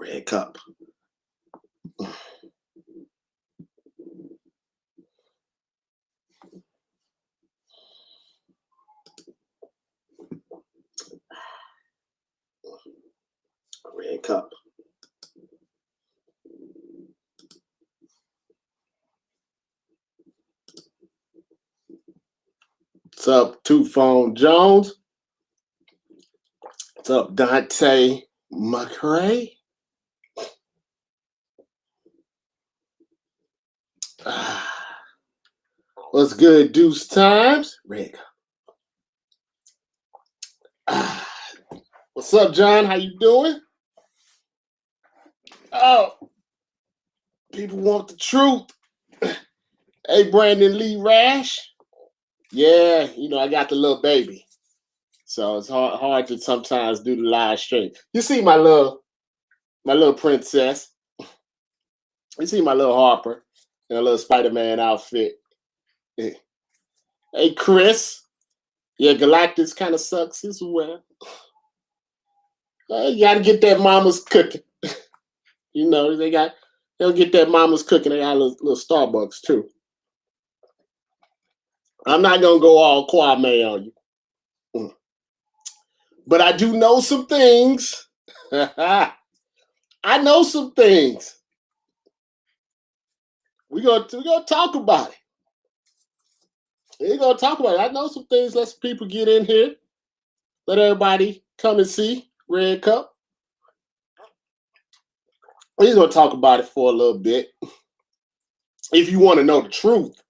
Red cup. Red cup. What's up, Two Phone Jones? What's up, Dante McRae? What's good, Deuce Times? Red cup. What's up, John? How you doing? Oh, people want the truth. Hey, Brandon Lee Rash. Yeah, I got the little baby. So it's hard to sometimes do the live stream. You see my little princess. You see my little Harper in a little Spider-Man outfit. Hey, Chris. Yeah, Galactus kind of sucks as well. You got to get that mama's cooking. They'll get that mama's cooking. They got a little Starbucks too. I'm not going to go all Kwame on you. But I do know some things. I know some things. We're gonna talk about it. We're going to talk about it. I know some things. Let some people get in here. Let everybody come and see Red Cup. We're going to talk about it for a little bit. If you want to know the truth.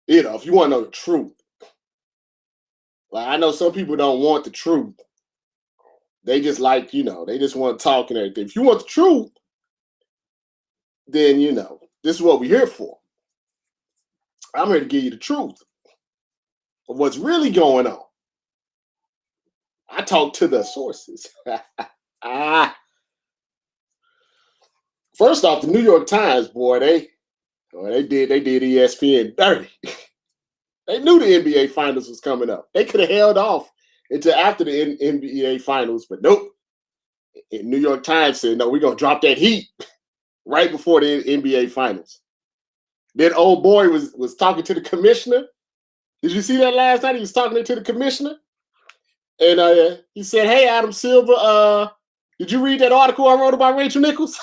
If you want to know the truth. Like, I know some people don't want the truth. They just like, they just want to talk and everything. If you want the truth, then, this is what we're here for. I'm here to give you the truth of what's really going on. I talk to the sources. First off, the New York Times, boy, they did ESPN dirty. They knew the NBA Finals was coming up. They could have held off until after the NBA Finals, but nope. And New York Times said, no, we're going to drop that heat right before the NBA Finals. Then old boy was talking to the commissioner. Did you see that last night? He was talking to the commissioner. And he said, hey, Adam Silver, did you read that article I wrote about Rachel Nichols?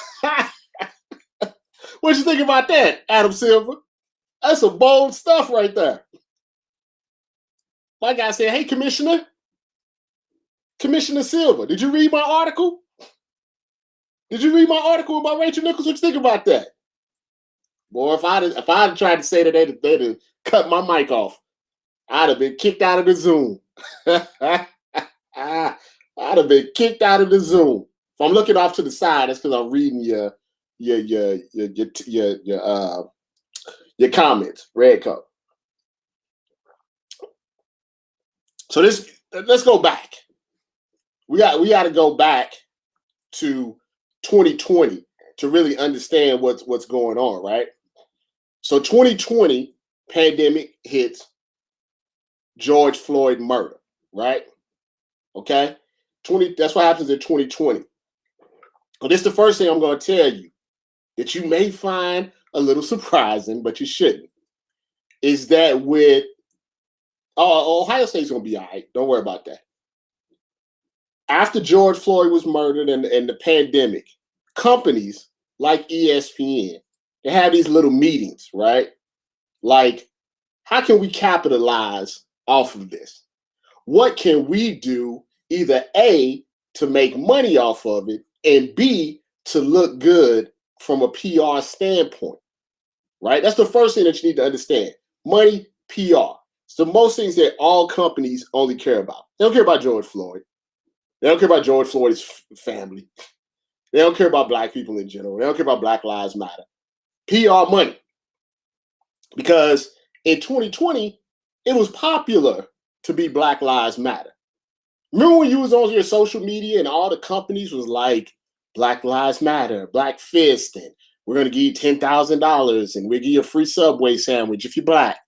What you think about that, Adam Silver? That's some bold stuff right there. My guy said, hey, Commissioner Silver, did you read my article? Did you read my article about Rachel Nichols? What you think about that? Boy, if I'd tried to say that, they'd have cut my mic off. I'd have been kicked out of the Zoom. I'd have been kicked out of the Zoom. If I'm looking off to the side, that's because I'm reading your comments. Red Cup. So let's go back. We got to go back to 2020 to really understand what's going on, right? So 2020 pandemic hits, George Floyd murder, right? Okay? That's what happens in 2020. Well, this is the first thing I'm going to tell you that you may find a little surprising, but you shouldn't. Is that with Ohio State's going to be all right. Don't worry about that. After George Floyd was murdered and the pandemic, companies like ESPN, they have these little meetings, right? Like, how can we capitalize off of this? What can we do, either A, to make money off of it, and B, to look good from a PR standpoint, right? That's the first thing that you need to understand. Money, PR. It's the most things that all companies only care about. They don't care about George Floyd. They don't care about George Floyd's family. They don't care about black people in general. They don't care about Black Lives Matter. PR money. Because in 2020, it was popular to be Black Lives Matter. Remember when you was on your social media and all the companies was like, Black Lives Matter, Black Fist, and we're going to give you $10,000 and we'll give you a free Subway sandwich if you're black.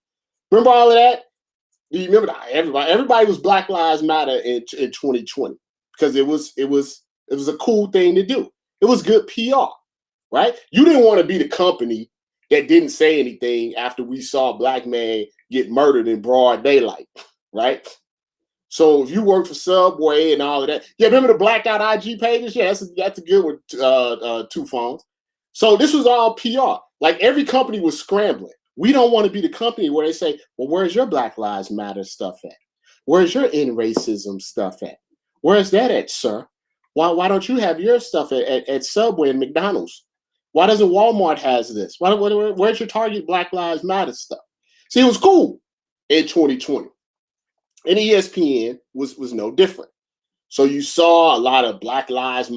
Remember all of that? Do you remember that? Everybody was Black Lives Matter in 2020 because it was a cool thing to do. It was good PR, right? You didn't want to be the company that didn't say anything after we saw a black man get murdered in broad daylight, right? So if you worked for Subway and all of that, yeah, remember the blacked out IG pages? Yeah, that's a good one. Two phones. So this was all PR. Like every company was scrambling. We don't want to be the company where they say, "Well, where's your Black Lives Matter stuff at? Where's your end racism stuff at? Where's that at, sir? Why don't you have your stuff at Subway and McDonald's? Why doesn't Walmart has this? Where's your Target Black Lives Matter stuff?" See, it was cool in 2020. And ESPN was no different. So you saw a lot of Black Lives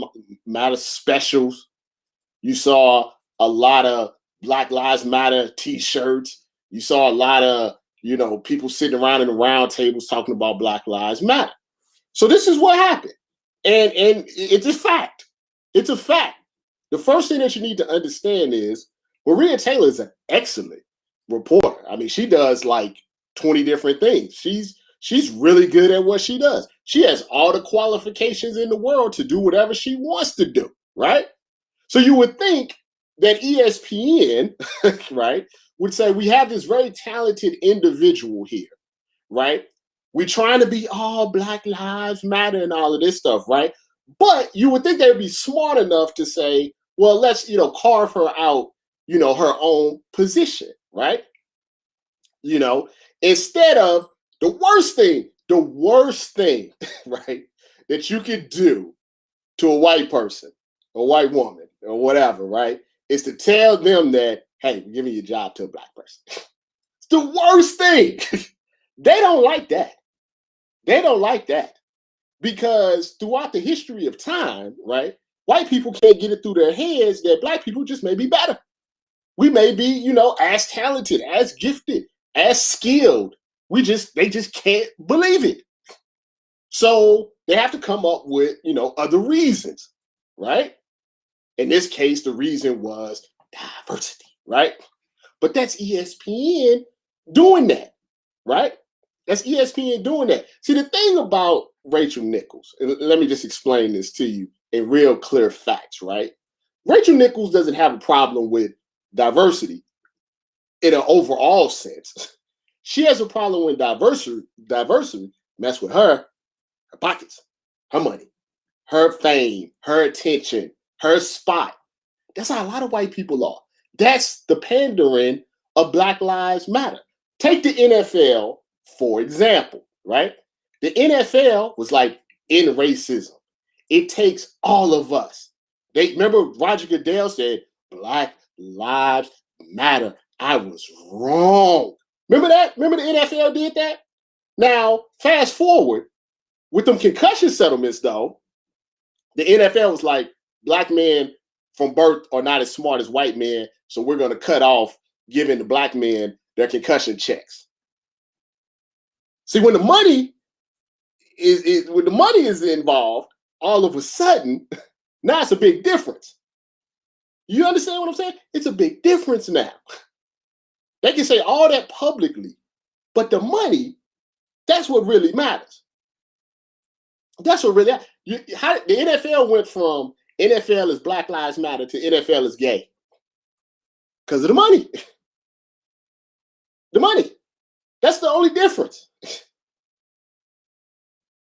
Matter specials. You saw a lot of Black Lives Matter T-shirts. You saw a lot of, people sitting around in the round tables talking about Black Lives Matter. So this is what happened. And it's a fact. It's a fact. The first thing that you need to understand is Maria Taylor is an excellent reporter. I mean, she does like 20 different things. She's really good at what she does. She has all the qualifications in the world to do whatever she wants to do, right? So you would think that ESPN, right, would say we have this very talented individual here, right? We're trying to be all Black Lives Matter and all of this stuff, right? But you would think they'd be smart enough to say, well, let's, carve her out, her own position, right? Instead of the worst thing, right, that you could do to a white person, a white woman, or whatever, right, is to tell them that, hey, we're giving your job to a black person. It's the worst thing. They don't like that. They don't like that because throughout the history of time, right, white people can't get it through their heads that black people just may be better. We may be, as talented, as gifted, as skilled. They just can't believe it. So they have to come up with, other reasons, right? In this case, the reason was diversity, right? But that's ESPN doing that, right? That's ESPN doing that. See, the thing about Rachel Nichols, and let me just explain this to you in real clear facts, right? Rachel Nichols doesn't have a problem with diversity in an overall sense. She has a problem when diversity mess with her pockets, her money, her fame, her attention, her spot. That's how a lot of white people are. That's the pandering of Black Lives Matter. Take the NFL, for example, right? The NFL was like in racism. It takes all of us. Remember Roger Goodell said, Black Lives Matter. I was wrong. Remember that? Remember the NFL did that? Now, fast forward, with them concussion settlements, though, the NFL was like, black men from birth are not as smart as white men, so we're going to cut off giving the black men their concussion checks. See, when the money is involved, all of a sudden, now it's a big difference. You understand what I'm saying? It's a big difference now. They can say all that publicly, but the money, that's what really matters. That's what really the NFL went from NFL is Black Lives Matter to NFL is gay. Because of the money. The money. That's the only difference.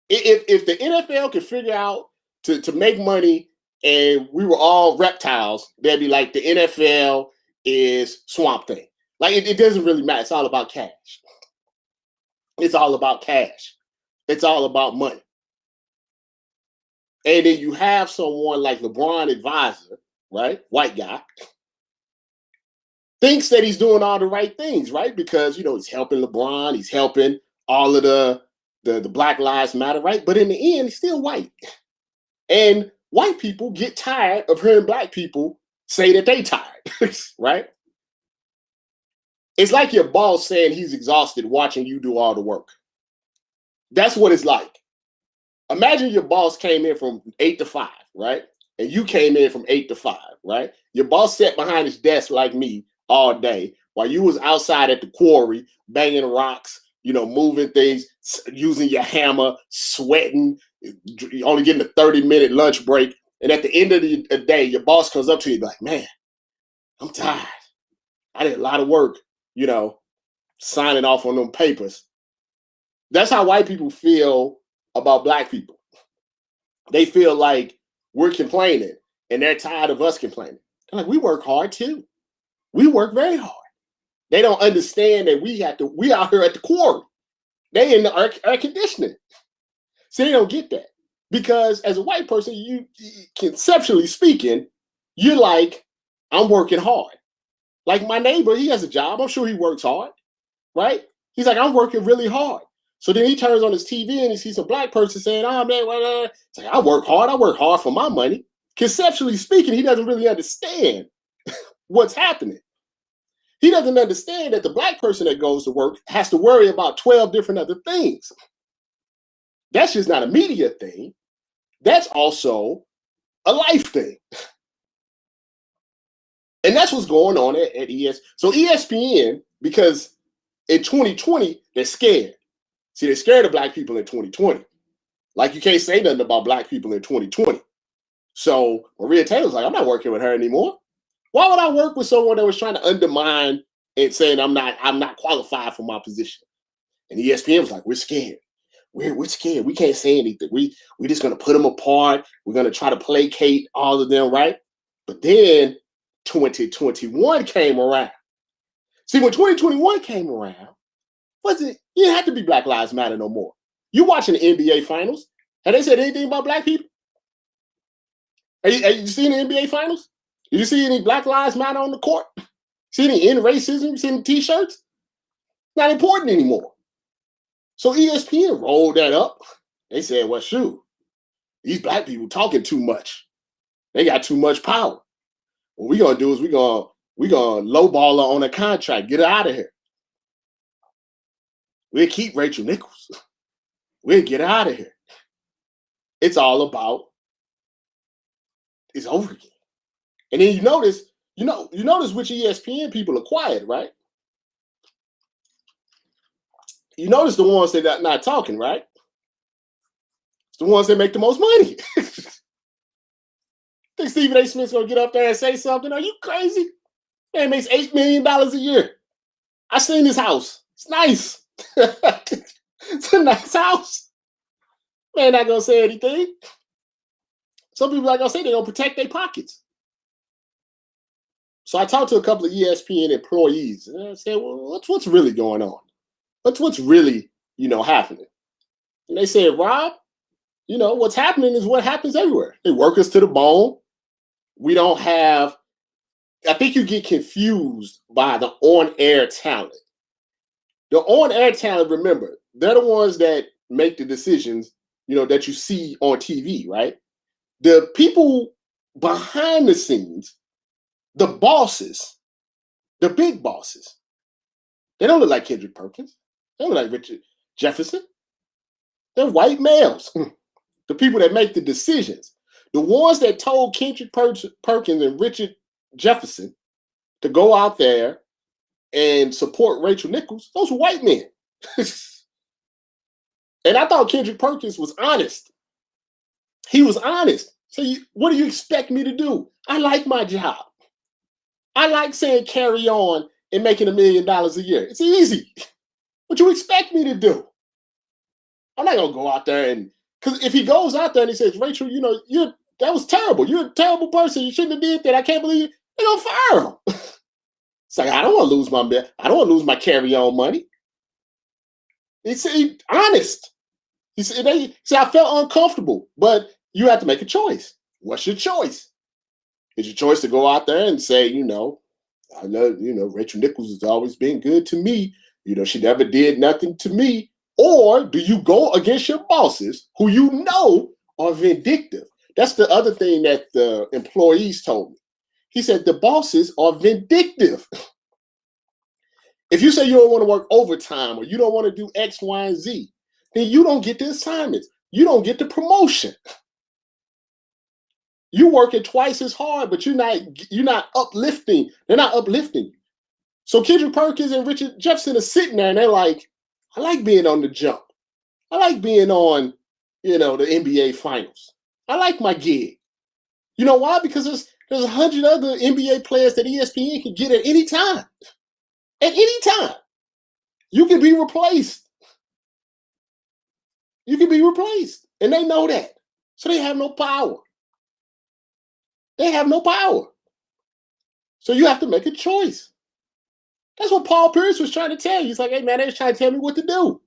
If the NFL could figure out to make money and we were all reptiles, they'd be like, the NFL is Swamp Thing. Like, it doesn't really matter. It's all about cash. It's all about cash. It's all about money. And then you have someone like LeBron advisor, right? White guy. Thinks that he's doing all the right things, right? Because, he's helping LeBron. He's helping all of the Black Lives Matter, right? But in the end, he's still white. And white people get tired of hearing black people say that they tired, right? It's like your boss saying he's exhausted watching you do all the work. That's what it's like. Imagine your boss came in from 8 to 5, right? And you came in from 8 to 5, right? Your boss sat behind his desk like me all day while you was outside at the quarry, banging rocks, moving things, using your hammer, sweating, only getting a 30-minute lunch break. And at the end of the day, your boss comes up to you and be like, man, I'm tired. I did a lot of work, signing off on them papers. That's how white people feel about black people. They feel like we're complaining and they're tired of us complaining. They're like, we work hard too. We work very hard. They don't understand that we out here at the quarry. They in the air conditioning. So they don't get that. Because as a white person, you conceptually speaking, you're like, I'm working hard. Like my neighbor, he has a job. I'm sure he works hard, right? He's like, I'm working really hard. So then he turns on his TV and he sees a black person saying, oh man, it's like, I work hard for my money. Conceptually speaking, he doesn't really understand what's happening. He doesn't understand that the black person that goes to work has to worry about 12 different other things. That's just not a media thing. That's also a life thing. And that's what's going on at ESPN. So ESPN, because in 2020, they're scared. See, they're scared of black people in 2020. Like you can't say nothing about black people in 2020. So Maria Taylor's like, I'm not working with her anymore. Why would I work with someone that was trying to undermine and saying I'm not qualified for my position? And ESPN was like, we're scared. We're scared. We can't say anything. We're just gonna put them apart. We're gonna try to placate all of them, right? But then 2021 came around. See, when 2021 came around, you didn't have to be Black Lives Matter no more. You watching the NBA Finals? Have they said anything about black people? Have you seen the NBA Finals? Did you see any Black Lives Matter on the court? See any end racism? See any t-shirts? Not important anymore. So ESPN rolled that up. They said, well, shoot, these black people talking too much. They got too much power. What we're gonna do is we're gonna lowball her on a contract, get her out of here. We'll keep Rachel Nichols. We'll get her out of here. It's all about it's over again. And then you notice which ESPN people are quiet, right? You notice the ones that are not talking, right? It's the ones that make the most money. Think Stephen A. Smith's gonna get up there and say something? Are you crazy? Man makes $8 million a year. I seen his house. It's nice. It's a nice house. Man not gonna say anything. Some people are gonna say they're gonna protect their pockets. So I talked to a couple of ESPN employees and I said, well, what's really going on? What's really, happening? And they said, Rob, what's happening is what happens everywhere. They work us to the bone. We don't have, I think you get confused by the on-air talent. The on-air talent, remember, they're the ones that make the decisions, that you see on TV, right? The people behind the scenes, the bosses, the big bosses, they don't look like Kendrick Perkins. They look like Richard Jefferson. They're white males. The people that make the decisions. The ones that told Kendrick Perkins and Richard Jefferson to go out there and support Rachel Nichols, those were white men. And I thought Kendrick Perkins was honest. He was honest. So what do you expect me to do? I like my job. I like saying carry on and making $1 million a year. It's easy. What you expect me to do? I'm not gonna go out there because if he goes out there and he says, Rachel, that was terrible. You're a terrible person. You shouldn't have did that. I can't believe they're gonna fire him. It's like I don't want to lose my carry-on money. He said honest. He said I felt uncomfortable, but you have to make a choice. What's your choice? Is your choice to go out there and say, I love, Rachel Nichols has always been good to me. She never did nothing to me. Or do you go against your bosses who are vindictive? That's the other thing that the employees told me. He said the bosses are vindictive. If you say you don't want to work overtime or you don't want to do X, Y, and Z, then you don't get the assignments. You don't get the promotion. You working twice as hard, but you're not uplifting. They're not uplifting you. So Kendrick Perkins and Richard Jefferson are sitting there and they're like, I like being on the jump. I like being on, the NBA Finals. I like my gig. You know why? Because there's 100 other NBA players that ESPN can get at any time. At any time. You can be replaced. You can be replaced. And they know that. So they have no power. They have no power. So you have to make a choice. That's what Paul Pierce was trying to tell you. He's like, hey, man, they was trying to tell me what to do.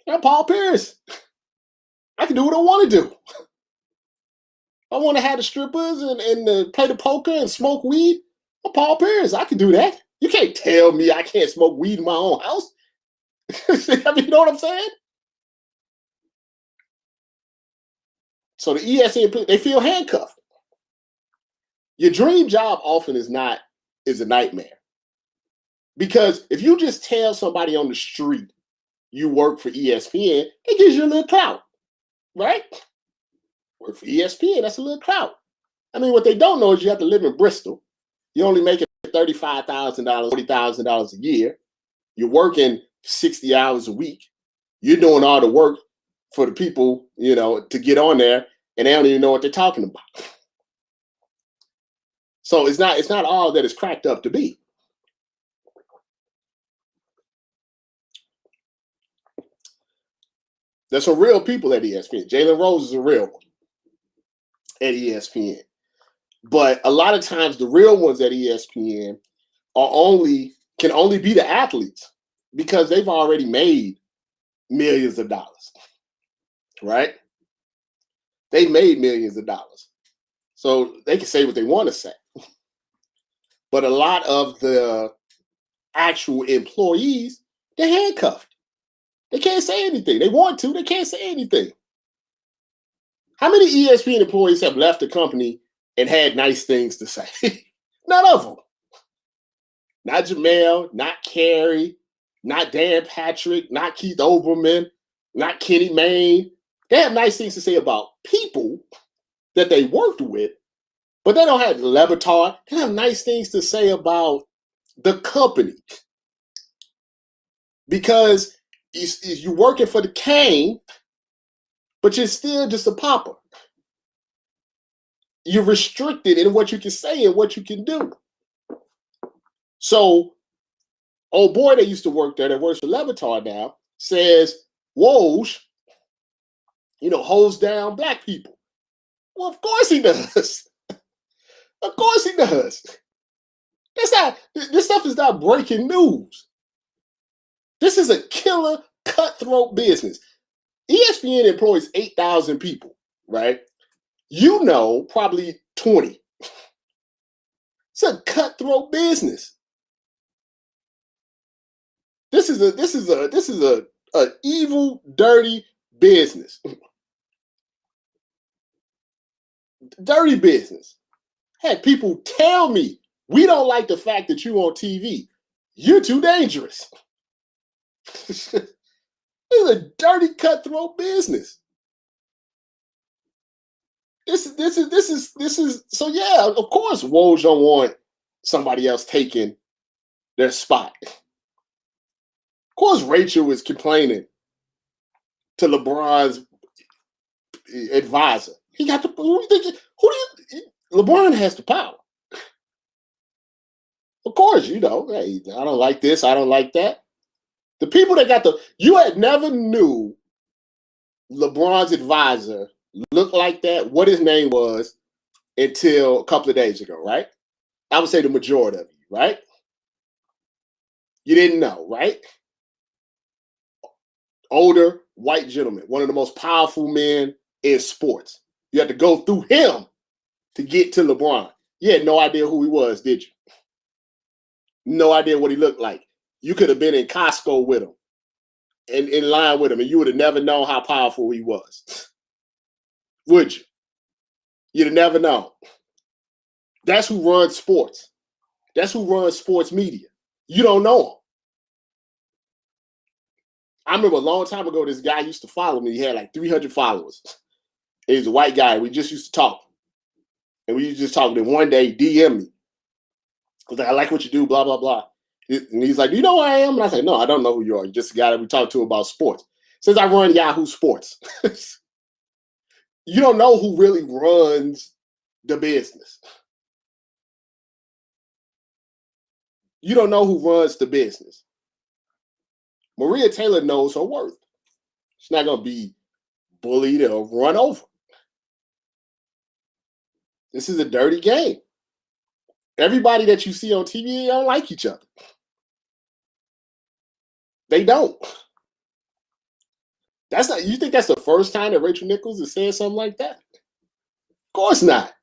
I'm Paul Pierce. I can do what I want to do. I want to have the strippers and play the poker and smoke weed. I'm Paul Pierce. I can do that. You can't tell me I can't smoke weed in my own house. I mean, you know what I'm saying? So the ESPN, they feel handcuffed. Your dream job often is a nightmare. Because if you just tell somebody on the street you work for ESPN, it gives you a little clout, right? Work for ESPN, that's a little clout. I mean, what they don't know is you have to live in Bristol. You only make $35,000, $40,000 a year. You're working 60 hours a week. You're doing all the work for the people, to get on there, and they don't even know what they're talking about. So it's not all that it's cracked up to be. There's some real people at ESPN. Jalen Rose is a real one at ESPN. But a lot of times the real ones at ESPN can only be the athletes because they've already made millions of dollars, right? They've made millions of dollars. So they can say what they want to say. But a lot of the actual employees, they're handcuffed. They can't say anything. They want to, they can't say anything. How many ESPN employees have left the company and had nice things to say? None of them. Not Jamel, not Carrie, not Dan Patrick, not Keith Olbermann, not Kenny Mayne. They have nice things to say about people that they worked with, but they don't have Lebatard. They have nice things to say about the company. Because you're working for the king, but you're still just a pauper. You're restricted in what you can say and what you can do. So, old boy that used to work there, that works for Lebatard now, says Woj, holds down black people. Well, of course he does. Of course he does. This stuff is not breaking news. This is a killer, cutthroat business. ESPN employs 8,000 people, right? Probably 20. It's a cutthroat business. This is a evil, dirty business. Dirty business. Had people tell me, we don't like the fact that you're on TV. You're too dangerous. This is a dirty, cutthroat business. This is so yeah, of course Woj don't want somebody else taking their spot. Of course Rachel was complaining to LeBron's advisor. He got the LeBron has the power. Of course, hey, I don't like this, I don't like that. The people that you had never knew LeBron's advisor looked like that, what his name was, until a couple of days ago, right? I would say the majority of you, right? You didn't know, right? Older white gentleman, one of the most powerful men in sports. You had to go through him to get to LeBron. You had no idea who he was, did you? No idea what he looked like. You could have been in Costco with him and in line with him, and you would have never known how powerful he was. Would you? You'd have never known. That's who runs sports. That's who runs sports media. You don't know him. I remember a long time ago, this guy used to follow me. He had like 300 followers. He was a white guy. We just used to talk. And we used to just talk. And one day, DM me. I was like, I like what you do, blah, blah, blah. And he's like, do you know who I am? And I said, no, I don't know who you are. You're just a guy that we talk to about sports. Since I run Yahoo Sports. You don't know who really runs the business. You don't know who runs the business. Maria Taylor knows her worth. She's not going to be bullied or run over. This is a dirty game. Everybody that you see on TV, they don't like each other. They don't. That's not. You think that's the first time that Rachel Nichols has said something like that? Of course not.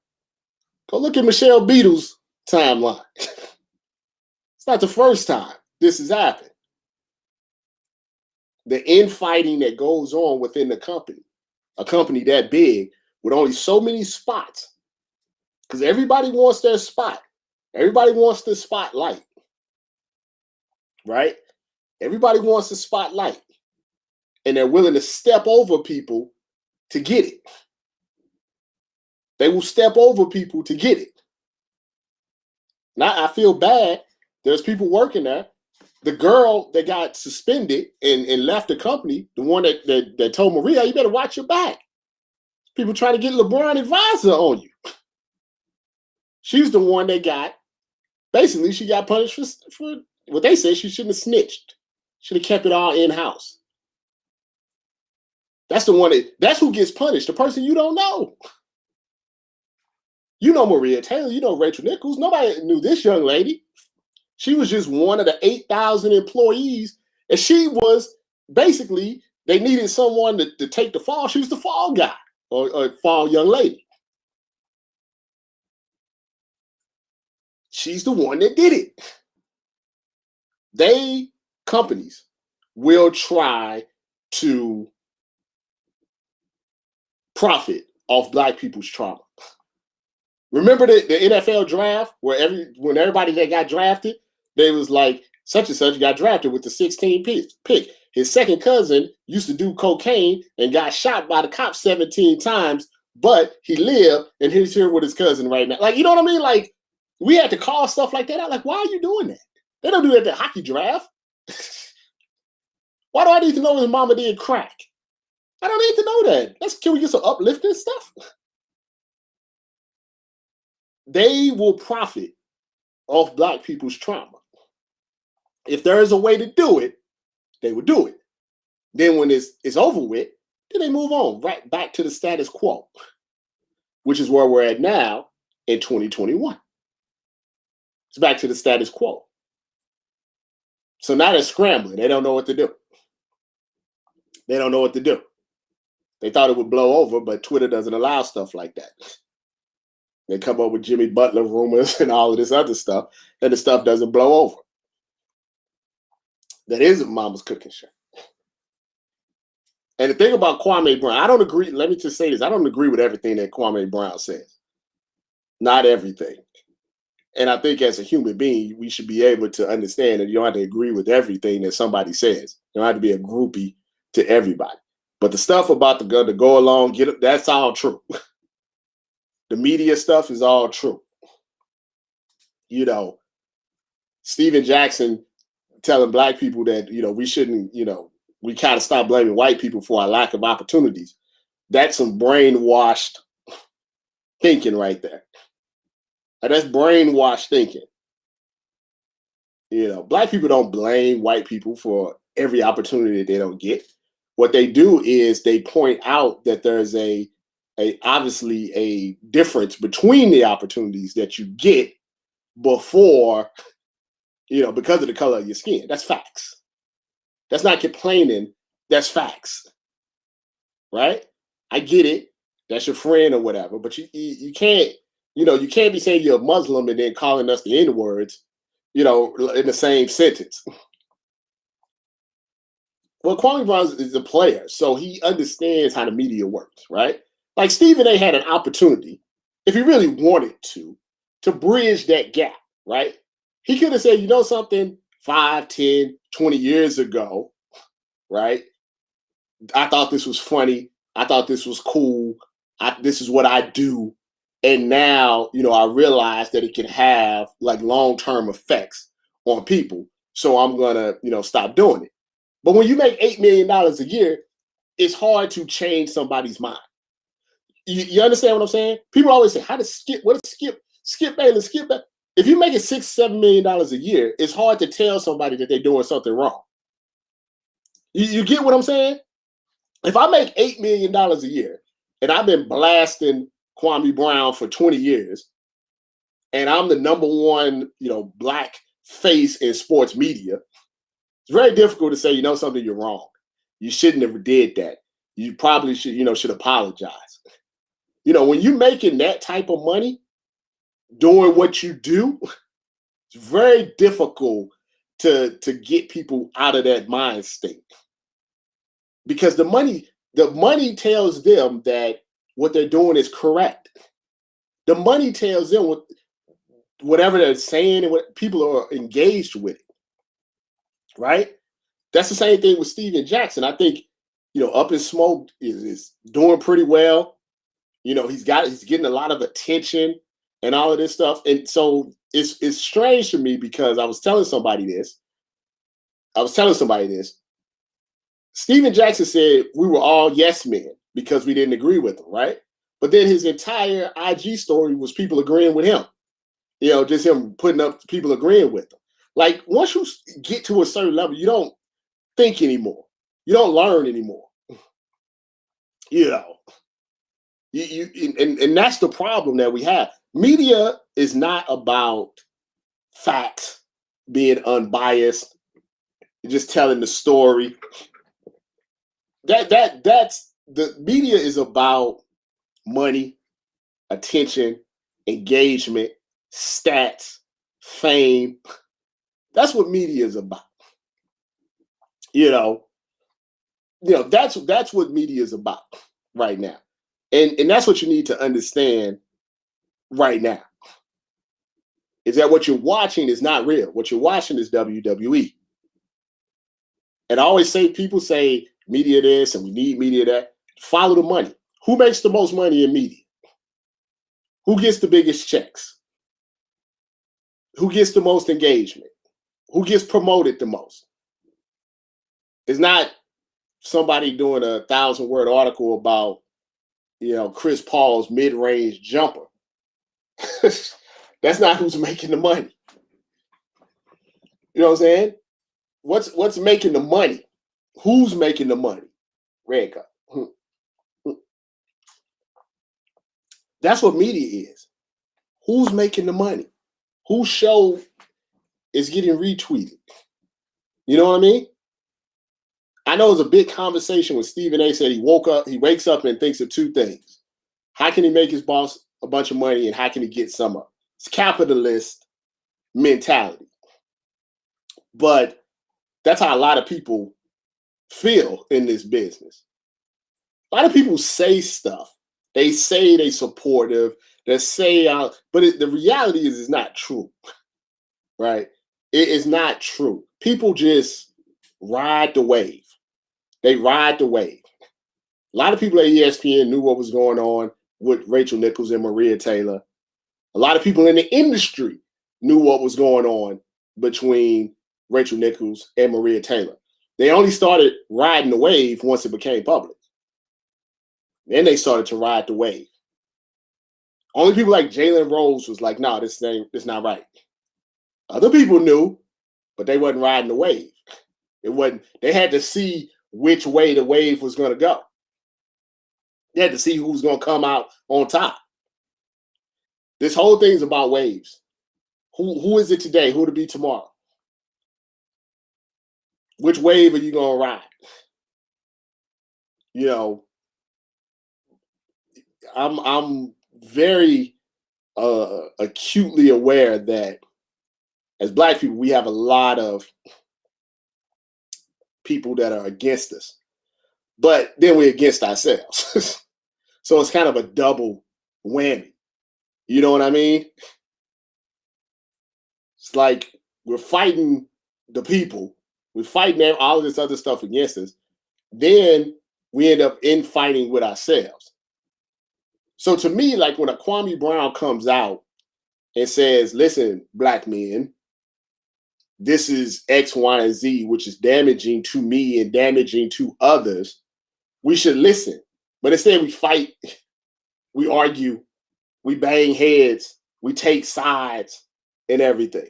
Go look at Michelle Beadle's timeline. It's not the first time this has happened. The infighting that goes on within the company, a company that big with only so many spots, because everybody wants their spot. Everybody wants the spotlight, right? Everybody wants the spotlight, and they're willing to step over people to get it. They will step over people to get it. Now, I feel bad. There's people working there. The girl that got suspended and left the company, the one that told Maria, you better watch your back. People trying to get LeBron advisor on you. She's the one that got, basically, she got punished for what they said she shouldn't have snitched. Should have kept it all in-house. That's the one that's who gets punished, the person you don't know. You know Maria Taylor, you know Rachel Nichols. Nobody knew this young lady. She was just one of the 8,000 employees, and she was basically, they needed someone to take the fall. She was the fall guy or fall young lady. She's the one that did it. Companies will try to profit off Black people's trauma. Remember the NFL draft where when everybody that got drafted, they was like, such and such got drafted with the 16th pick. His second cousin used to do cocaine and got shot by the cops 17 times, but he lived and he's here with his cousin right now. Like, you know what I mean? Like, we had to call stuff like that out. Like, why are you doing that? They don't do that at the hockey draft. Why do I need to know his mama did crack? I don't need to know that. Can we get some uplifting stuff? They will profit off Black people's trauma. If there is a way to do it, they will do it. Then when it's over with, then they move on right back to the status quo, which is where we're at now in 2021. It's back to the status quo. So now they're scrambling. They don't know what to do. They don't know what to do. They thought it would blow over, but Twitter doesn't allow stuff like that. They come up with Jimmy Butler rumors and all of this other stuff, and the stuff doesn't blow over. That isn't Mama's cooking show. And the thing about Kwame Brown, I don't agree. Let me just say this. I don't agree with everything that Kwame Brown says. Not everything. And I think as a human being, we should be able to understand that you don't have to agree with everything that somebody says. You don't have to be a groupie to everybody. But the stuff about the go along, that's all true. The media stuff is all true. You know, Stephen Jackson telling Black people that, we shouldn't, we kind of stop blaming white people for our lack of opportunities. That's some brainwashed thinking right there. That's brainwashed thinking. Black people don't blame white people for every opportunity that they don't get. What they do is they point out that there's obviously a difference between the opportunities that you get before, because of the color of your skin. That's facts. That's not complaining. That's facts. Right? I get it. That's your friend or whatever, but you can't, you can't be saying you're a Muslim and then calling us the N-words, in the same sentence. Well, Kwame Brown is a player, so he understands how the media works, right? Like Stephen A. had an opportunity, if he really wanted to bridge that gap, right? He could have said, something, 5, 10, 20 years ago, right? I thought this was funny. I thought this was cool. This is what I do. And now, I realize that it can have like long-term effects on people. So I'm going to, stop doing it. But when you make $8 million a year, it's hard to change somebody's mind. You understand what I'm saying? People always say, "How does Skip? What does Skip Bayless skip?" If you're making $6-7 million a year, it's hard to tell somebody that they're doing something wrong. You get what I'm saying? If I make $8 million a year and I've been blasting Kwame Brown for 20 years, and I'm the number one, black face in sports media, it's very difficult to say, something, you're wrong. You shouldn't have did that. You probably should apologize. When you're making that type of money, doing what you do, it's very difficult to get people out of that mind state. Because the money tells them that what they're doing is correct. The money tells them whatever they're saying and what people are engaged with it, right? That's the same thing with Steven Jackson. I think, Up in Smoke is doing pretty well. He's getting a lot of attention and all of this stuff. And so it's strange to me because I was telling somebody this. Steven Jackson said we were all yes men because we didn't agree with him, right? But then his entire IG story was people agreeing with him. Just him putting up people agreeing with him. Like, once you get to a certain level, you don't think anymore. You don't learn anymore. And that's the problem that we have. Media is not about facts, being unbiased, just telling the story. That's the media is about money, attention, engagement, stats, fame. That's what media is about. That's what media is about right now. And that's what you need to understand right now. Is that what you're watching is not real. What you're watching is WWE. And I always say, people say media this and we need media that. Follow the money. Who makes the most money in media? Who gets the biggest checks? Who gets the most engagement? Who gets promoted the most? It's not somebody doing a 1,000-word article about, Chris Paul's mid-range jumper. That's not who's making the money. You know what I'm saying? What's making the money? Who's making the money? Red Cup. That's what media is. Who's making the money? Whose show is getting retweeted? You know what I mean? I know it was a big conversation when Stephen A. said he wakes up and thinks of two things. How can he make his boss a bunch of money, and how can he get some up? It's capitalist mentality. But that's how a lot of people feel in this business. A lot of people say stuff. They say they're supportive. They say, but the reality is it's not true, right? It is not true. People just ride the wave. They ride the wave. A lot of people at ESPN knew what was going on with Rachel Nichols and Maria Taylor. A lot of people in the industry knew what was going on between Rachel Nichols and Maria Taylor. They only started riding the wave once it became public. Then they started to ride the wave. Only people like Jalen Rose was like, "No, this not right." Other people knew, but they wasn't riding the wave. They had to see which way the wave was going to go. They had to see who was going to come out on top. This whole thing's about waves. Who is it today? Who to be tomorrow? Which wave are you going to ride? I'm very acutely aware that as Black people, we have a lot of people that are against us, but then we're against ourselves. So it's kind of a double whammy. You know what I mean? It's like we're fighting the people. We're fighting all of this other stuff against us. Then we end up infighting with ourselves. So to me, like when a Kwame Brown comes out and says, "Listen, Black men, this is X, Y, and Z, which is damaging to me and damaging to others," we should listen. But instead we fight we argue, we bang heads, we take sides and everything.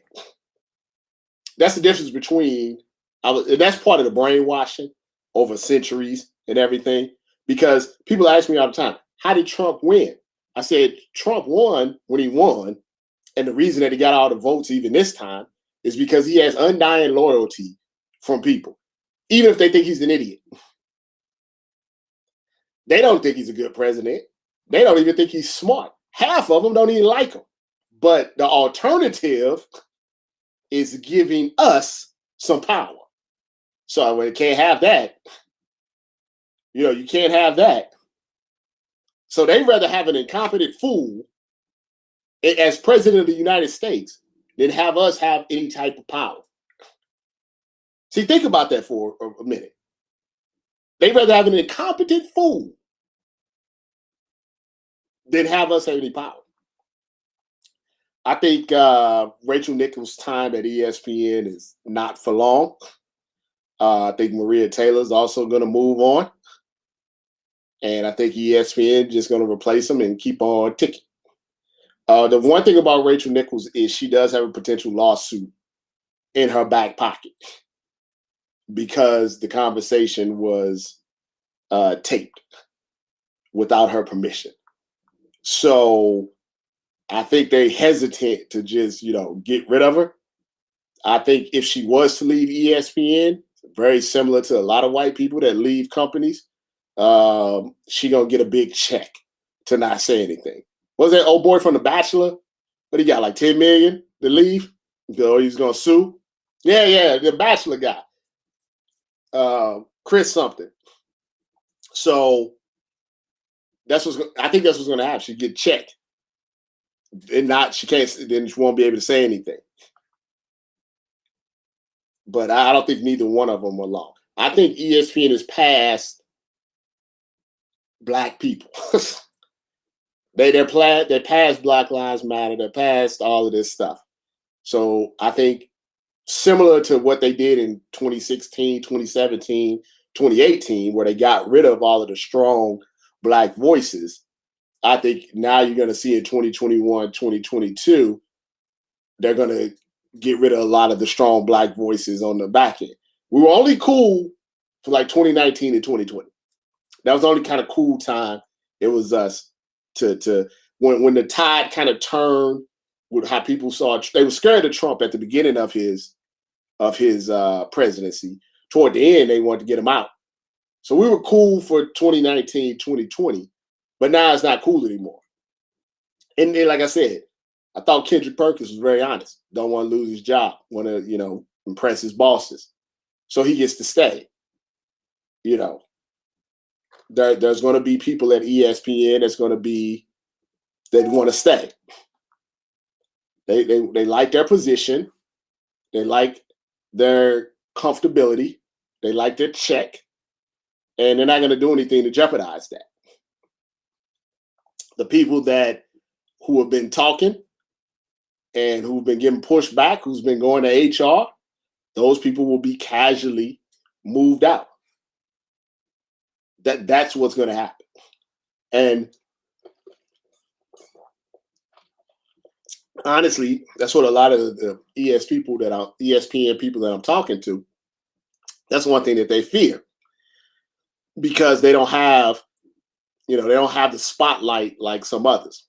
That's the difference between, and that's part of the brainwashing over centuries and everything. Because people ask me all the time, how did Trump win? I said, Trump won when he won. And the reason that he got all the votes even this time is because he has undying loyalty from people, even if they think he's an idiot. They don't think he's a good president. They don't even think he's smart. Half of them don't even like him. But the alternative is giving us some power. So we can't have that. You can't have that. So they'd rather have an incompetent fool as president of the United States than have us have any type of power. See, think about that for a minute. They'd rather have an incompetent fool than have us have any power. I think Rachel Nichols' time at ESPN is not for long. I think Maria Taylor's also going to move on. And I think ESPN just going to replace them and keep on ticking. The one thing about Rachel Nichols is she does have a potential lawsuit in her back pocket because the conversation was taped without her permission. So I think they're hesitant to just, get rid of her. I think if she was to leave ESPN, very similar to a lot of white people that leave companies, she gonna get a big check to not say anything. What was that old boy from The Bachelor? What he got, like 10 million to leave? He's gonna sue? Yeah, the Bachelor guy. Chris something. So I think that's what's gonna happen. She get checked. And then she won't be able to say anything. But I don't think neither one of them are long. I think ESPN is past Black people. They're past Black Lives Matter. They're past all of this stuff. So I think similar to what they did in 2016, 2017, 2018, where they got rid of all of the strong Black voices, I think now you're going to see in 2021, 2022, they're going to get rid of a lot of the strong Black voices on the back end. We were only cool for like 2019 and 2020. That was the only kind of cool time it was us to when the tide kind of turned with how people saw. They were scared of Trump at the beginning of his presidency. Toward the end, they wanted to get him out. So we were cool for 2019, 2020, but now it's not cool anymore. And then, like I said, I thought Kendrick Perkins was very honest. Don't want to lose his job. Want to, impress his bosses. So he gets to stay. There's going to be people at ESPN that want to stay. They like their position. They like their comfortability. They like their check. And they're not going to do anything to jeopardize that. The people who have been talking and who've been getting pushed back, who's been going to HR, those people will be casually moved out. That's what's going to happen. And honestly, that's what a lot of the ESPN people that I'm talking to, that's one thing that they fear. Because they don't have, they don't have the spotlight like some others.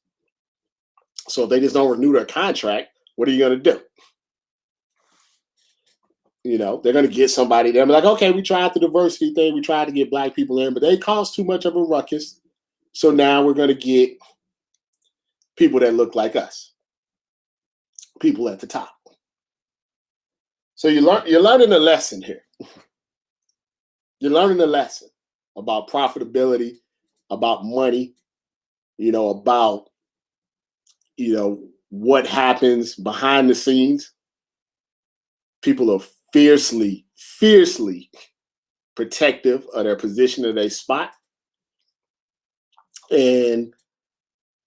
So if they just don't renew their contract, what are you going to do? They're going to get somebody there. Like, okay, we tried the diversity thing. We tried to get Black people in, but they caused too much of a ruckus. So now we're going to get people that look like us. People at the top. So you're learning a lesson here. You're learning a lesson about profitability, about money, about, what happens behind the scenes. People are fiercely protective of their position of their spot. And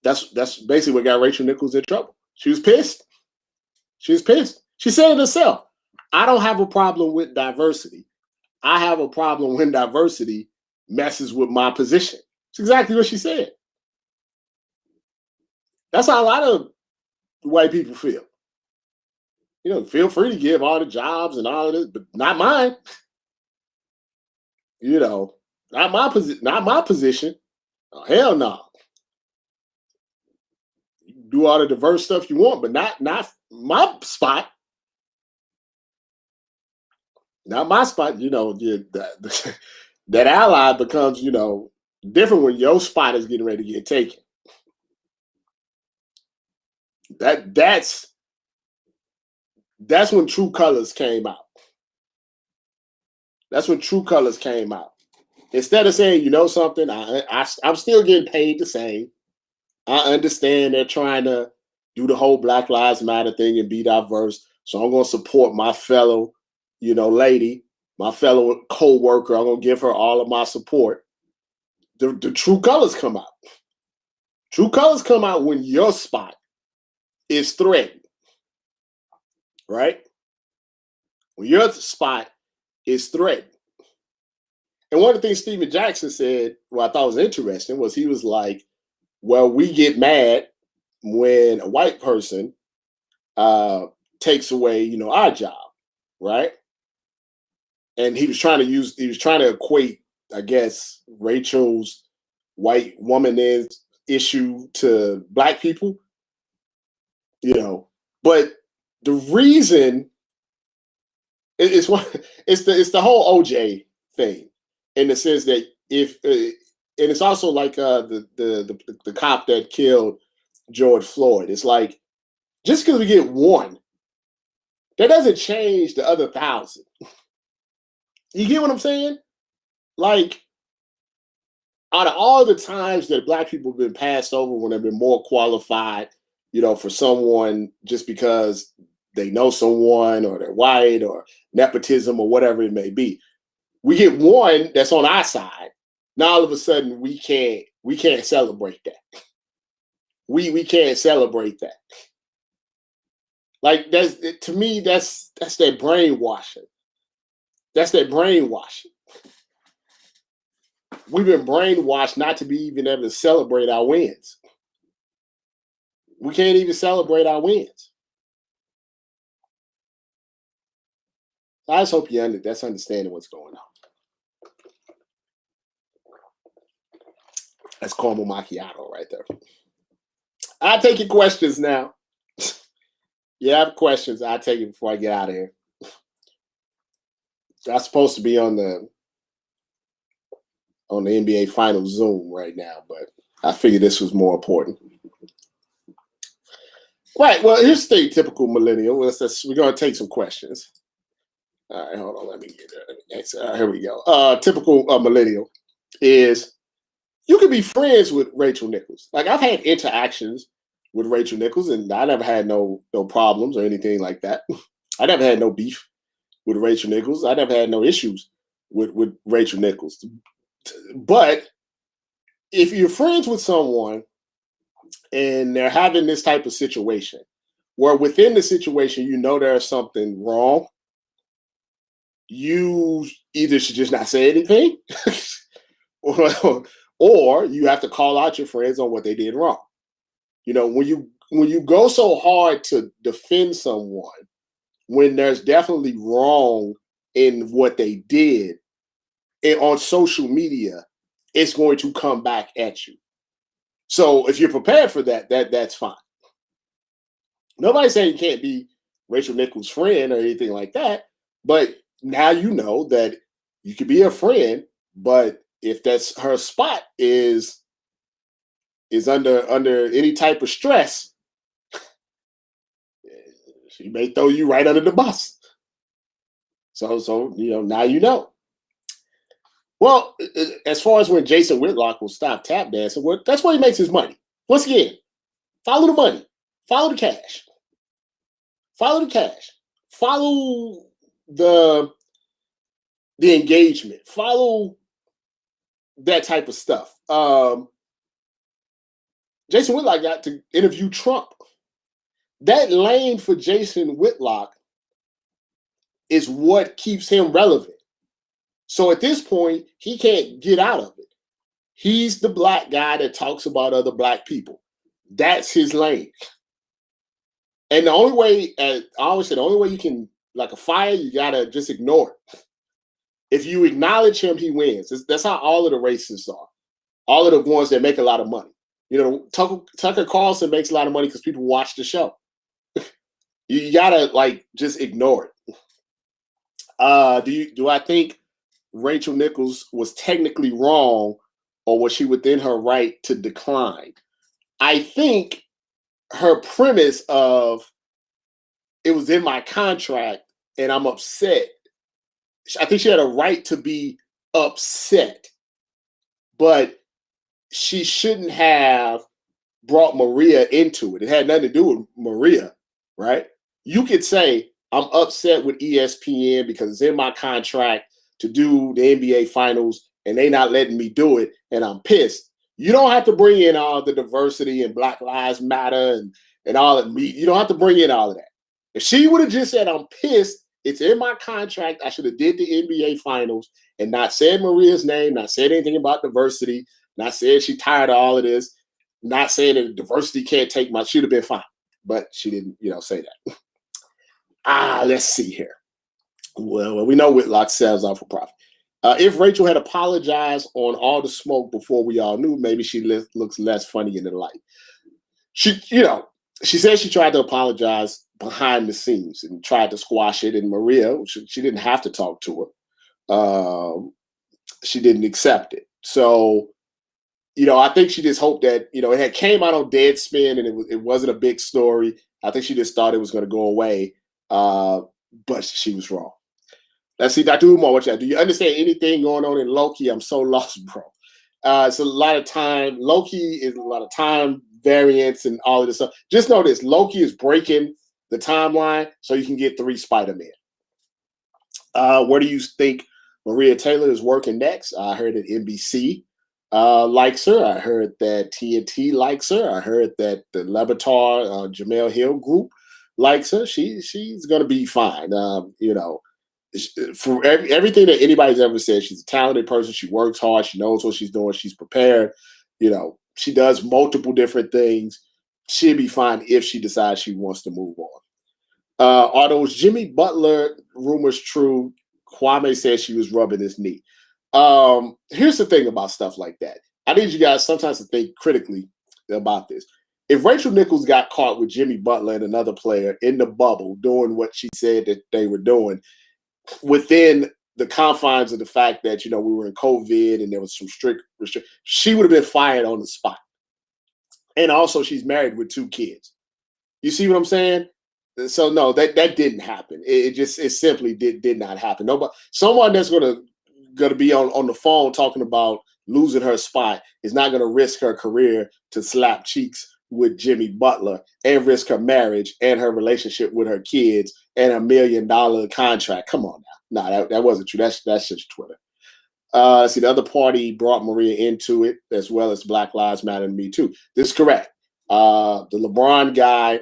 that's basically what got Rachel Nichols in trouble. She was pissed. She said it herself. I don't have a problem with diversity. I have a problem when diversity messes with my position. It's exactly what she said. That's how a lot of white people feel. Feel free to give all the jobs and all of this, but not mine. Not my position. Not my position. Oh, hell no. You can do all the diverse stuff you want, but not my spot. Not my spot. That ally becomes different when your spot is getting ready to get taken. That's when true colors came out. That's when true colors came out. Instead of saying, something, I'm still getting paid the same. I understand they're trying to do the whole Black Lives Matter thing and be diverse. So I'm going to support my fellow, lady, my fellow co-worker. I'm going to give her all of my support. The true colors come out. True colors come out when your spot is threatened, right? When your spot is threatened. And one of the things Stephen Jackson said, what I thought was interesting, was he was like, well, we get mad when a white person takes away, our job, right? And he was trying to equate, I guess, Rachel's white woman issue to black people, But the reason it's the whole OJ thing, in the sense that and it's also like the cop that killed George Floyd. It's like, just because we get one, that doesn't change the other 1,000. You get what I'm saying? Like, out of all the times that black people have been passed over when they've been more qualified, for someone just because they know someone or they're white or nepotism or whatever it may be, we get one that's on our side. Now all of a sudden we can't celebrate that. We can't celebrate that. Like, to me, that's that brainwashing. That's that brainwashing. We've been brainwashed not to be even able to celebrate our wins. We can't even celebrate our wins. I just hope that's understanding what's going on. That's caramel macchiato right there. I'll take your questions now. You have questions, I'll take it before I get out of here. I'm supposed to be on the NBA Finals Zoom right now, but I figured this was more important. Right. Well, here's the typical millennial. We're going to take some questions. All right, hold on. Let me get it. Here we go. Typical millennial is, you can be friends with Rachel Nichols. Like, I've had interactions with Rachel Nichols, and I never had no problems or anything like that. I never had no beef with Rachel Nichols. I never had no issues with Rachel Nichols. But if you're friends with someone and they're having this type of situation, where within the situation there's something wrong, you either should just not say anything, or you have to call out your friends on what they did wrong. When you go so hard to defend someone when there's definitely wrong in what they did, and on social media, it's going to come back at you. So if you're prepared for that's fine. Nobody's saying you can't be Rachel Nichols' friend or anything like that, but now you know that you could be a friend, but if that's her spot is under any type of stress, she may throw you right under the bus. So now you know. Well, as far as when Jason Whitlock will stop tap dancing, that's where he makes his money. Once again, follow the money, follow the cash, follow the cash, follow the engagement, follow that type of stuff. Jason Whitlock got to interview Trump. That lane for Jason Whitlock is what keeps him relevant. So at this point, he can't get out of it. He's the black guy that talks about other black people. That's his lane. And the only way, I always say, the only way you can, like a fire, you gotta just ignore it. If you acknowledge him, he wins. That's how all of the racists are. All of the ones that make a lot of money. Tucker Carlson makes a lot of money because people watch the show. You gotta like just ignore it. Do I think Rachel Nichols was technically wrong, or was she within her right to decline? I think her premise of it was in my contract and I'm upset. I think she had a right to be upset, but she shouldn't have brought Maria into it. It had nothing to do with Maria, right? You could say, I'm upset with ESPN because it's in my contract to do the NBA finals and they not letting me do it, and I'm pissed. You don't have to bring in all the diversity and Black Lives Matter and all that. You don't have to bring in all of that. If she would have just said, I'm pissed, it's in my contract, I should have did the NBA finals and not said Maria's name, not said anything about diversity, not said she tired of all of this, not saying that diversity can't take my, she'd have been fine. But she didn't, say that. Let's see here. Well, we know Whitlock sells out for profit. If Rachel had apologized on all the smoke before we all knew, maybe she looks less funny in the light. She said she tried to apologize behind the scenes and tried to squash it. And Maria, she didn't have to talk to her. She didn't accept it. So, I think she just hoped that, it had came out on Deadspin and it wasn't a big story. I think she just thought it was going to go away. But she was wrong. Let's see, Dr. Umar, do you understand anything going on in Loki? I'm so lost, bro. It's a lot of time. Loki is a lot of time variance and all of this stuff. Just know this, Loki is breaking the timeline so you can get 3 Spider-Man. Where do you think Maria Taylor is working next? I heard that NBC likes her. I heard that TNT likes her. I heard that the Lebatard, Jamel Hill group likes her. She's going to be fine. For everything that anybody's ever said, she's a talented person. She works hard. She knows what she's doing. She's prepared. She does multiple different things. She'll be fine if she decides she wants to move on. Are those Jimmy Butler rumors true? Kwame said she was rubbing his knee. Here's the thing about stuff like that. I need you guys sometimes to think critically about this. If Rachel Nichols got caught with Jimmy Butler and another player in the bubble doing what she said that they were doing, within the confines of the fact that, we were in COVID and there was some strict restrictions, she would have been fired on the spot. And also she's married with 2 kids. You see what I'm saying? So no, that didn't happen. It simply did not happen. Nobody, someone that's gonna be on the phone talking about losing her spot is not gonna risk her career to slap cheeks with Jimmy Butler and risk her marriage and her relationship with her kids and $1 million contract. Come on now. No, that wasn't true. That's just Twitter. See, the other party brought Maria into it, as well as Black Lives Matter and Me Too. This is correct. The LeBron guy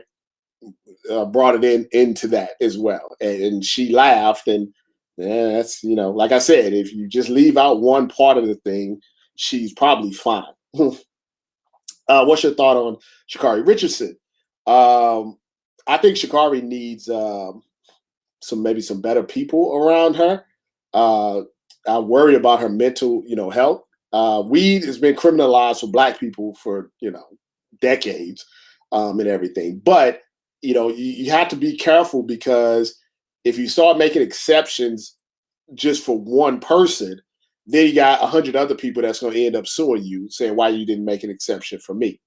brought it into that as well. And she laughed. And that's, like I said, if you just leave out one part of the thing, she's probably fine. What's your thought on Sha'Carri Richardson? I think Sha'Carri needs some better people around her. I worry about her mental, health. Weed has been criminalized for Black people for, decades and everything. But, you have to be careful, because if you start making exceptions just for one person, then you got 100 other people that's going to end up suing you, saying why you didn't make an exception for me.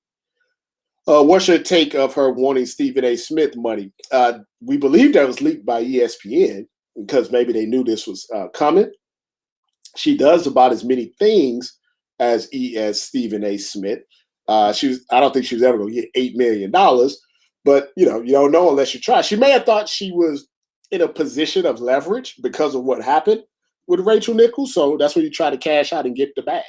What's your take of her wanting Stephen A. Smith money? We believe that was leaked by ESPN because maybe they knew this was coming. She does about as many things as Stephen A. Smith. I don't think she was ever going to get $8 million, but you don't know unless you try. She may have thought she was in a position of leverage because of what happened with Rachel Nichols, so that's where you try to cash out and get the bag.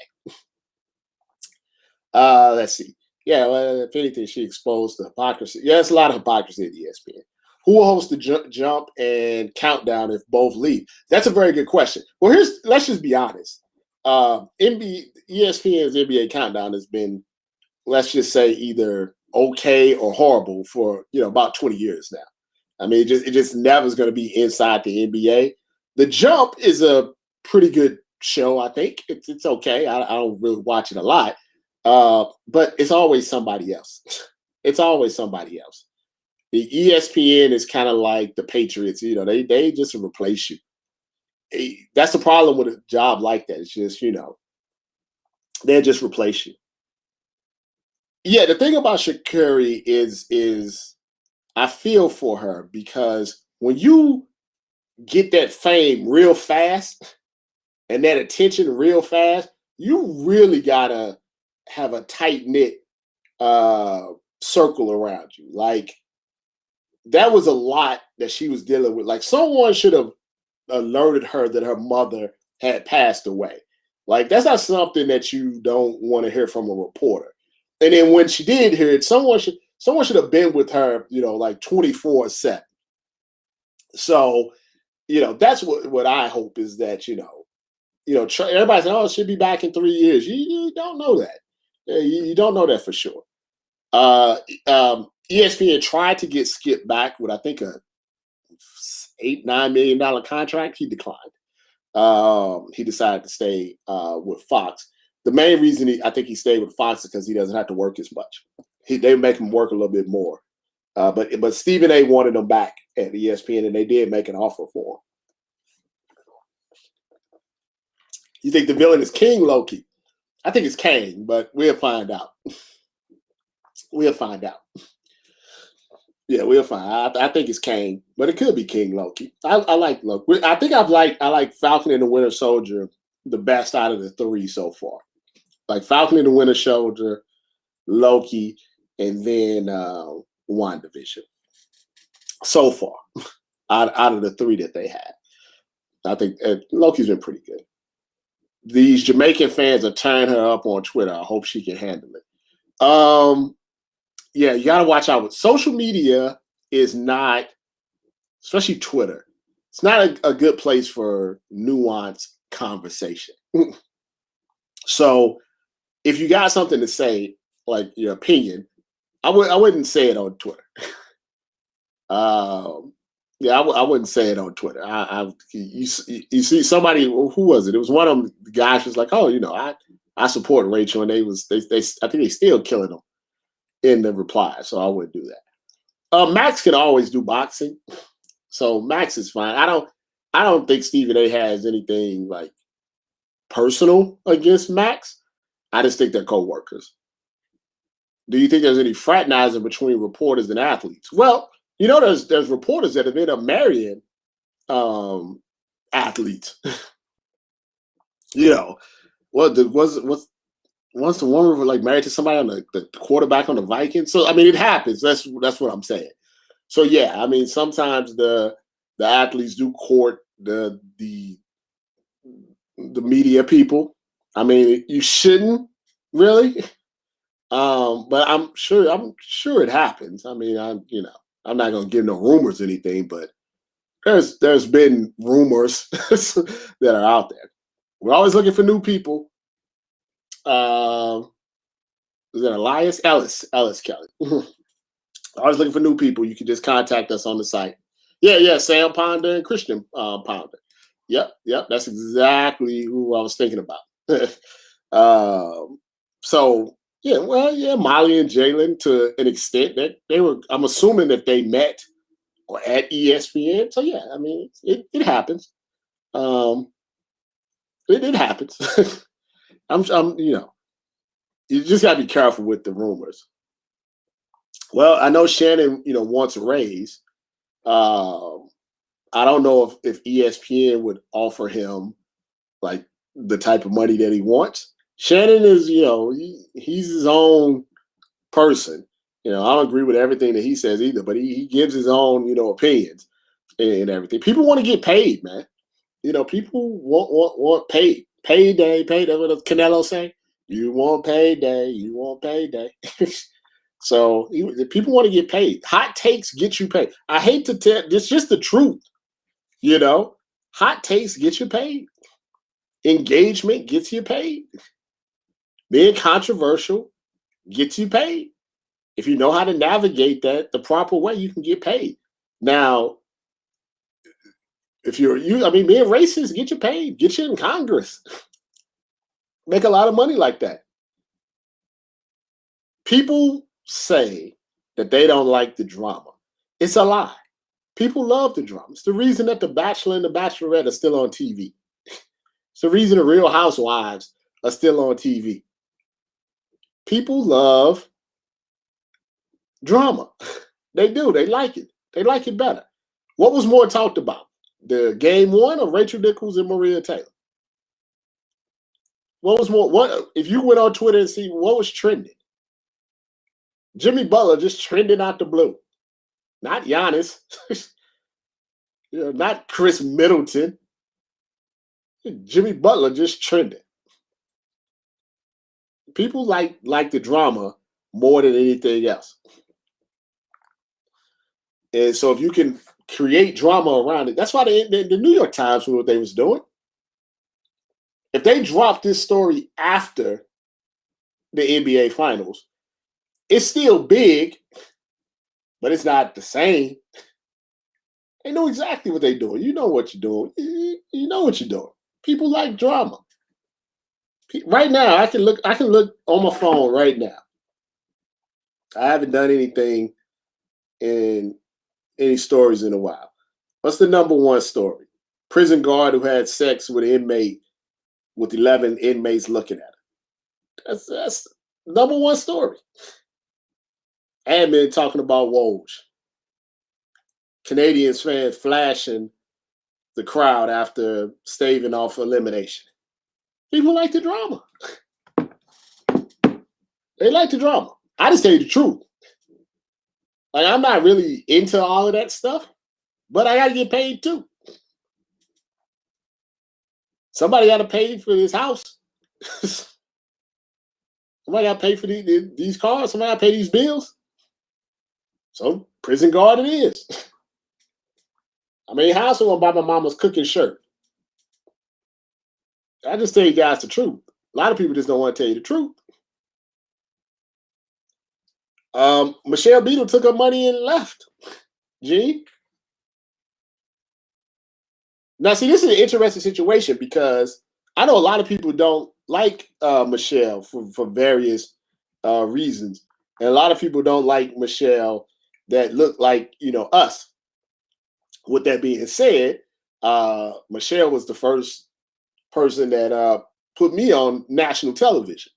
Let's see. Yeah, well, if anything, she exposed the hypocrisy. Yeah, there's a lot of hypocrisy at ESPN. Who will host the jump and countdown if both leave? That's a very good question. Well, let's just be honest. ESPN's NBA countdown has been, let's just say, either okay or horrible for about 20 years now. I mean, it just never is going to be inside the NBA. The Jump is a pretty good show. I think it's okay. I don't really watch it a lot, but it's always somebody else. It's always somebody else. The ESPN is kind of like the Patriots. They just replace you. That's the problem with a job like that. It's just they'll just replace you. Yeah, the thing about Shakuri is I feel for her because when you get that fame real fast and that attention real fast, you really gotta have a tight knit circle around you. Like that was a lot that she was dealing with. Like someone should have alerted her that her mother had passed away. Like that's not something that you don't want to hear from a reporter. And then when she did hear it, someone should have been with her, like 24/7. So, that's what I hope is that, everybody's saying, oh, she'll be back in 3 years. You don't know that. You don't know that for sure. ESPN tried to get Skip back with, I think, a $8-9 million contract. He declined. He decided to stay with Fox. The main reason I think he stayed with Fox is because he doesn't have to work as much. They make him work a little bit more. But Stephen A. wanted him back at ESPN, and they did make an offer for him. You think the villain is King Loki? I think it's Kang, but we'll find out. We'll find out. Yeah, we'll find. I think it's Kang, but it could be King Loki. I like Loki. I think I like Falcon and the Winter Soldier the best out of the three so far. Like Falcon and the Winter Soldier, Loki, and then WandaVision. So far, out of the three that they had, I think Loki's been pretty good. These Jamaican fans are tearing her up on Twitter. I hope she can handle it. Yeah, you got to watch out. Social media is not, especially Twitter, it's not a good place for nuanced conversation. So if you got something to say, like your opinion, I wouldn't say it on Twitter. Yeah, I wouldn't say it on Twitter. You see somebody, who was it? It was one of them, the guys was like, oh, I support Rachel, and they I think they still killing them in the reply, so I wouldn't do that. Max can always do boxing, so Max is fine. I don't think Stephen A. has anything like personal against Max. I just think they're co-workers. Do you think there's any fraternizing between reporters and athletes? Well, there's reporters that have ended up marrying athletes. Once the woman was like married to somebody on the quarterback on the Vikings. So I mean, it happens. That's what I'm saying. So yeah, I mean, sometimes the athletes do court the media people. I mean, you shouldn't really, but I'm sure it happens. I mean, I'm not gonna give no rumors or anything, but there's been rumors that are out there. We're always looking for new people. Is it Elias Ellis Kelly? Always looking for new people. You can just contact us on the site. Yeah, Sam Ponder and Christian Ponder. Yep, that's exactly who I was thinking about. So yeah, Molly and Jalen to an extent that I'm assuming that they met or at ESPN. So yeah, I mean, it happens. It happens. I'm you just gotta be careful with the rumors. Well, I know Shannon, wants a raise. I don't know if ESPN would offer him like the type of money that he wants. Shannon is, he's his own person. I don't agree with everything that he says either, but he gives his own, opinions and everything. People want to get paid, man. People want paid. Payday. That's what Canelo say. You want payday. You want payday. So people want to get paid. Hot takes get you paid. I hate to tell, it's just the truth. Hot takes get you paid. Engagement gets you paid. Being controversial gets you paid. If you know how to navigate that the proper way, you can get paid. Now, if being racist, get you paid, get you in Congress, make a lot of money like that. People say that they don't like the drama. It's a lie. People love the drama. It's the reason that The Bachelor and The Bachelorette are still on TV. It's the reason the Real Housewives are still on TV. People love drama. They do. They like it. They like it better. What was more talked about? The game one or Rachel Nichols and Maria Taylor? What was more? What if you went on Twitter and see what was trending? Jimmy Butler just trending out the blue. Not Giannis. Not Chris Middleton. Jimmy Butler just trending. People like the drama more than anything else. And so if you can create drama around it, that's why the New York Times knew what they was doing. If they dropped this story after the NBA Finals, it's still big, but it's not the same. They know exactly what they're doing. You know what you're doing. You know what you're doing. People like drama. Right now, I can look on my phone right now. I haven't done anything in any stories in a while. What's the number one story? Prison guard who had sex with an inmate with 11 inmates looking at her. That's number one story. Admin talking about Woj. Canadians fans flashing the crowd after staving off elimination. People like the drama. They like the drama. I just tell you the truth. Like, I'm not really into all of that stuff, but I got to get paid too. Somebody got to pay for this house. Somebody got to pay for these cars. Somebody got to pay these bills. So prison guard it is. I mean, how else am I buy my mama's cooking shirt? I just tell you guys the truth. A lot of people just don't want to tell you the truth. Michelle Beadle took her money and left. G. Now, see, this is an interesting situation because I know a lot of people don't like Michelle for various reasons. And a lot of people don't like Michelle that look like, us. With that being said, Michelle was the first person that put me on national television.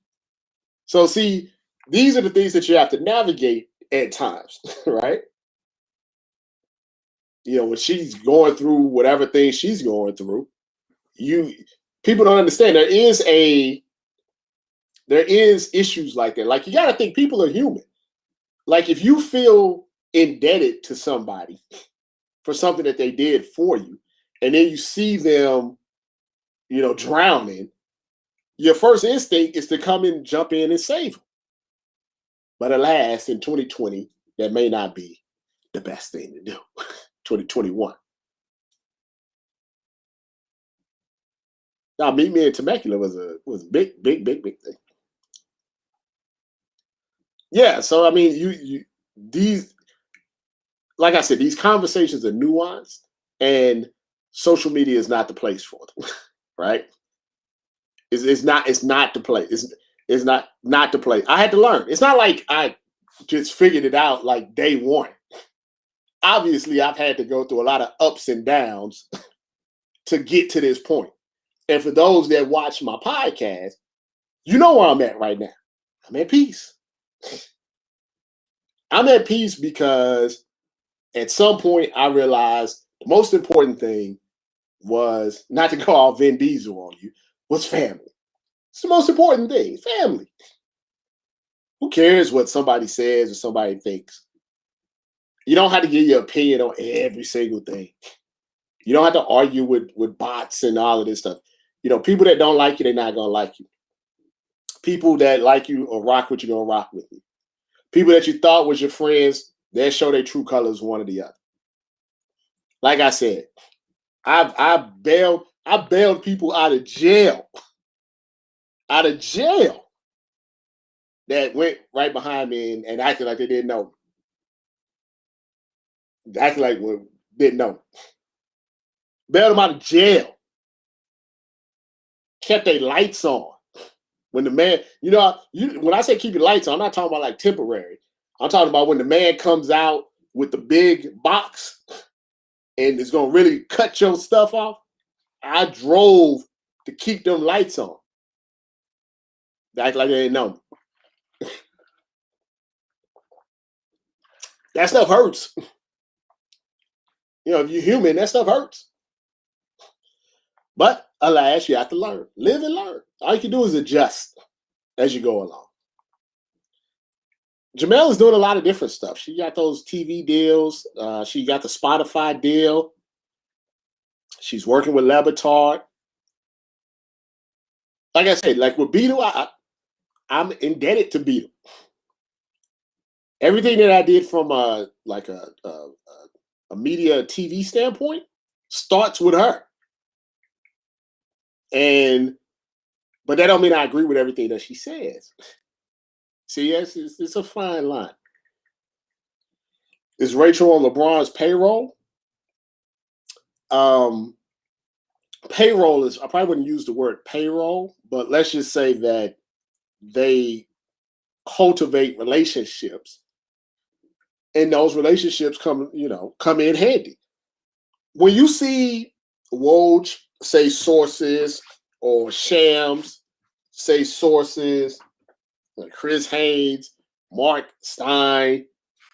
So, see, these are the things that you have to navigate at times, right? When she's going through whatever thing she's going through, people don't understand. There is issues like that. Like, you got to think people are human. Like, if you feel indebted to somebody for something that they did for you, and then you see them, drowning, your first instinct is to come and jump in and save them. But alas, in 2020, that may not be the best thing to do. 2021. Now, Meet Me in Temecula was a big thing. Yeah, so I mean, these, like I said, these conversations are nuanced, and social media is not the place for them, right? It's not the place. It's not the place. I had to learn. It's not like I just figured it out like day one. Obviously, I've had to go through a lot of ups and downs to get to this point. And for those that watch my podcast, you know where I'm at right now. I'm at peace. I'm at peace because at some point I realized the most important thing was, not to go all Vin Diesel on you, was family. It's the most important thing, family. Who cares what somebody says or somebody thinks? You don't have to give your opinion on every single thing. You don't have to argue with bots and all of this stuff. People that don't like you, they're not going to like you. People that like you or rock with you, going to rock with you. People that you thought was your friends, they'll show their true colors one or the other. Like I said, I bailed people out of jail. Out of jail. that went right behind me and acted like they didn't know. Acted like we didn't know. Bailed them out of jail. Kept their lights on. When the man, when I say keep your lights on, I'm not talking about like temporary. I'm talking about when the man comes out with the big box and is going to really cut your stuff off. I drove to keep them lights on. They act like they didn't know. That stuff hurts. If you're human, that stuff hurts. But alas, you have to learn. Live and learn. All you can do is adjust as you go along. Jamel is doing a lot of different stuff. She got those TV deals. She got the Spotify deal. She's working with Lebitard. Like I said, like with Beetle, I'm indebted to Beetle. Everything that I did from a media TV standpoint starts with her. But that don't mean I agree with everything that she says. See, yes, it's a fine line. Is Rachel on LeBron's payroll? Payroll is, I probably wouldn't use the word payroll, but let's just say that they cultivate relationships, and those relationships come in handy. When you see Woj say sources or Shams say sources, like Chris Haynes, Mark Stein,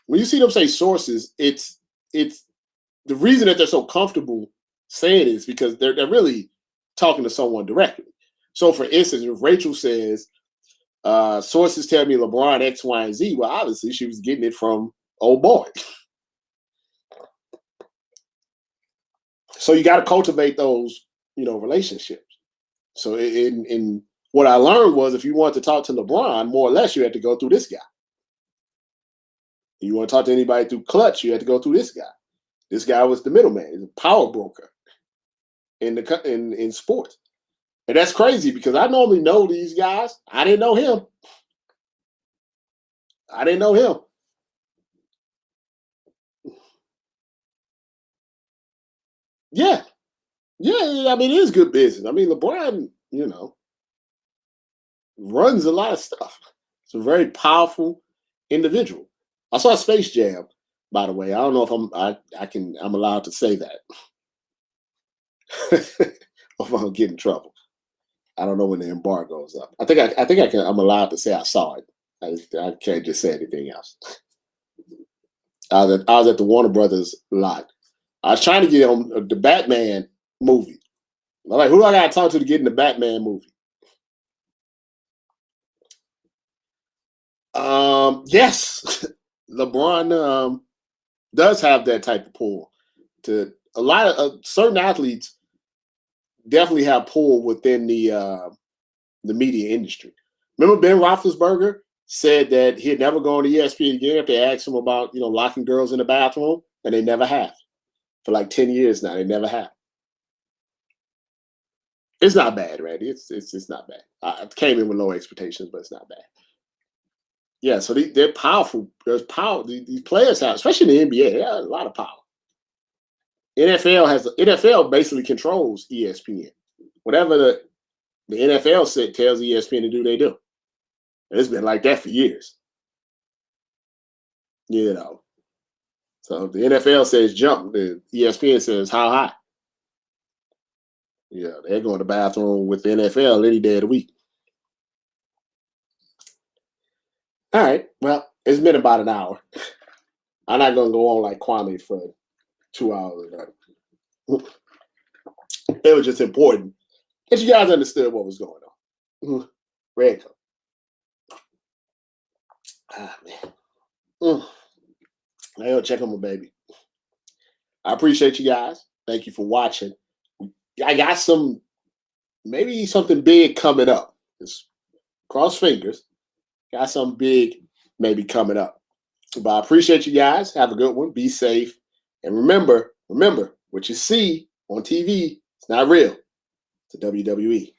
when you see them say sources, it's the reason that they're so comfortable saying it is because they're really talking to someone directly. So, for instance, if Rachel says, sources tell me LeBron X, Y, and Z, well, obviously she was getting it from old boy. So you got to cultivate those, relationships. So in what I learned was if you want to talk to LeBron, more or less, you had to go through this guy. You want to talk to anybody through Clutch, you had to go through this guy. This guy was the middleman, he's a power broker in sports. And that's crazy because I normally know these guys. I didn't know him. Yeah. I mean, it is good business. I mean, LeBron, runs a lot of stuff. It's a very powerful individual. I saw Space Jam, by the way. I don't know if I'm allowed to say that. Or if I'm getting in trouble. I don't know when the embargo is up. I think I'm allowed to say I saw it. I can't just say anything else. I was at the Warner Brothers lot. I was trying to get on the Batman movie. I'm like, who do I got to talk to get in the Batman movie? Yes, LeBron does have that type of pull. To a lot of certain athletes, definitely have pull within the media industry. Remember Ben Roethlisberger said that he'd never go on to ESPN again if they asked him about locking girls in the bathroom, and they never have. For like 10 years now, they never have. It's not bad, Randy. It's not bad. I came in with low expectations, but it's not bad. Yeah, so they're powerful. There's power. These players have, especially in the NBA, they have a lot of power. NFL basically controls ESPN. Whatever the NFL tells ESPN to do, they do. It's been like that for years. So if the NFL says jump, the ESPN says how high. They're going to the bathroom with the NFL any day of the week. All right. Well, it's been about an hour. I'm not going to go on like Kwame for 2 hours. It was just important that you guys understood what was going on. Red coat. Ah, man. I gotta check on my baby. I appreciate you guys. Thank you for watching. I got maybe something big coming up. Just cross fingers. Got something big maybe coming up. But I appreciate you guys. Have a good one. Be safe. And remember, what you see on TV, it's not real. It's the WWE.